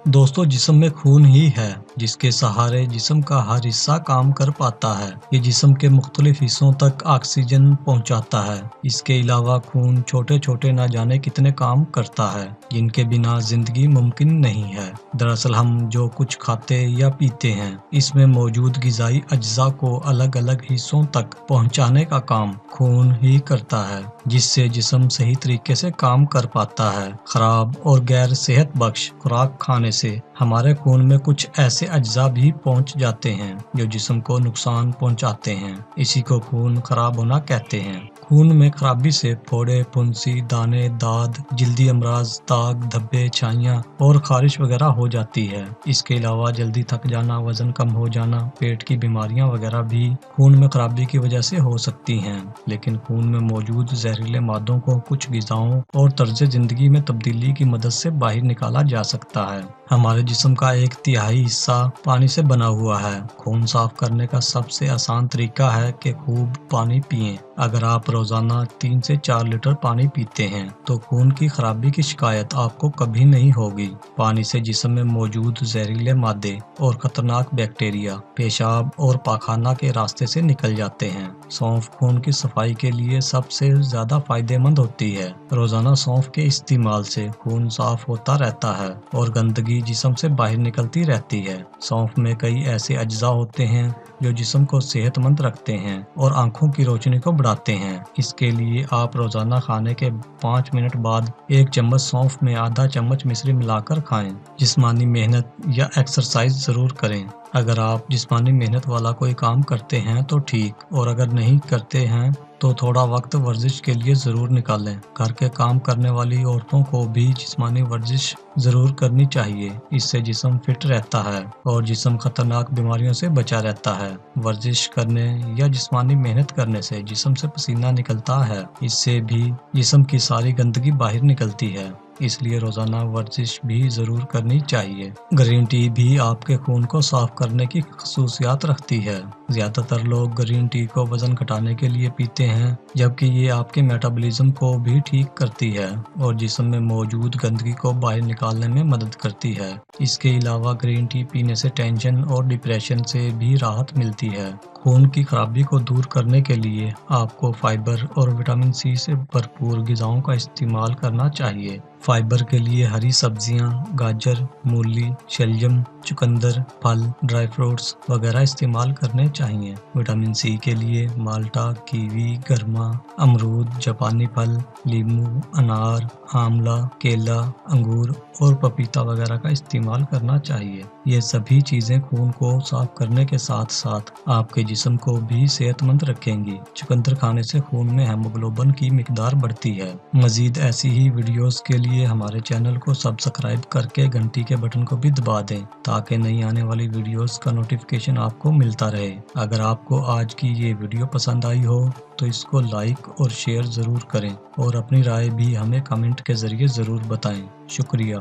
दोस्तों, जिस्म में खून ही है जिसके सहारे जिस्म का हर हिस्सा काम कर पाता है। ये जिस्म के मुख्तलिफ हिस्सों तक ऑक्सीजन पहुंचाता है। इसके अलावा खून छोटे छोटे न जाने कितने काम करता है जिनके बिना जिंदगी मुमकिन नहीं है। दरअसल हम जो कुछ खाते या पीते हैं इसमें मौजूद ग़िज़ाई अज्जा को अलग अलग हिस्सों तक पहुंचाने का काम खून ही करता है, जिससे जिस्म सही तरीके से काम कर पाता है। खराब और गैर सेहत बख्श खुराक खाने से हमारे खून में कुछ ऐसे अज्जा भी पहुंच जाते हैं जो जिस्म को नुकसान पहुंचाते हैं। इसी को खून खराब होना कहते हैं। खून में खराबी से फोड़े, फुंसी, दाने, दाद, जल्दी अमराज, दाग, धब्बे, छाइयाँ और खारिश वगैरह हो जाती है। इसके अलावा जल्दी थक जाना, वजन कम हो जाना, पेट की बीमारियां वगैरह भी खून में खराबी की वजह से हो सकती हैं। लेकिन खून में मौजूद जहरीले मादों को कुछ ग़िज़ाओं और तर्ज ज़िंदगी में तब्दीली की मदद से बाहर निकाला जा सकता है। हमारे जिस्म का 1/3 हिस्सा पानी से बना हुआ है। खून साफ करने का सबसे आसान तरीका है कि खूब पानी पिएं। अगर आप रोजाना 3 से 4 लीटर पानी पीते हैं तो खून की खराबी की शिकायत आपको कभी नहीं होगी। पानी से जिस्म में मौजूद जहरीले मादे और खतरनाक बैक्टीरिया पेशाब और पाखाना के रास्ते से निकल जाते हैं। सौंफ खून की सफाई के लिए सबसे ज्यादा फायदेमंद होती है। रोजाना सौंफ के इस्तेमाल से खून साफ होता रहता है और गंदगी जिस्म से बाहर निकलती रहती है। सौंफ में कई ऐसे अज्जा होते हैं जो जिस्म को सेहतमंद रखते हैं और आंखों की रोशनी को बढ़ाते हैं। इसके लिए आप रोजाना खाने के 5 मिनट बाद 1 चम्मच सौंफ में आधा चम्मच मिश्री मिलाकर खाएं। जिस्मानी मेहनत या एक्सरसाइज जरूर करें। अगर आप जिस्मानी मेहनत वाला कोई काम करते हैं तो ठीक, और अगर नहीं करते हैं तो थोड़ा वक्त वर्जिश के लिए ज़रूर निकालें। घर के काम करने वाली औरतों को भी जिस्मानी वर्जिश ज़रूर करनी चाहिए। इससे जिस्म फिट रहता है और जिस्म खतरनाक बीमारियों से बचा रहता है। वर्जिश करने या जिस्मानी मेहनत करने से जिस्म से पसीना निकलता है। इससे भी जिस्म की सारी गंदगी बाहर निकलती है, इसलिए रोजाना वर्जिश भी जरूर करनी चाहिए। ग्रीन टी भी आपके खून को साफ करने की खसूसियात रखती है। ज्यादातर लोग ग्रीन टी को वजन घटाने के लिए पीते हैं, जबकि ये आपके मेटाबॉलिज्म को भी ठीक करती है और जिस्म में मौजूद गंदगी को बाहर निकालने में मदद करती है। इसके अलावा ग्रीन टी पीने से टेंशन और डिप्रेशन से भी राहत मिलती है। खून की खराबी को दूर करने के लिए आपको फाइबर और विटामिन सी से भरपूर ग़िज़ाओं का इस्तेमाल करना चाहिए। फाइबर के लिए हरी सब्जियां, गाजर, मूली, शलजम, चुकंदर, फल, ड्राई फ्रूट्स वगैरह इस्तेमाल करने चाहिए। विटामिन सी के लिए माल्टा, कीवी, गरमा, अमरूद, जापानी फल, नींबू, अनार, आंवला, केला, अंगूर और पपीता वगैरह का इस्तेमाल करना चाहिए। ये सभी चीज़ें खून को साफ करने के साथ साथ आपके जिस्म को भी सेहतमंद रखेंगी। चुकंदर खाने से खून में हेमोग्लोबिन की मिकदार बढ़ती है। मजीद ऐसी ही वीडियोस के लिए हमारे चैनल को सब्सक्राइब करके घंटी के बटन को भी दबा दें ताकि नई आने वाली वीडियोस का नोटिफिकेशन आपको मिलता रहे। अगर आपको आज की ये वीडियो पसंद आई हो तो इसको लाइक और शेयर ज़रूर करें और अपनी राय भी हमें कमेंट के ज़रिए ज़रूर बताएं। शुक्रिया।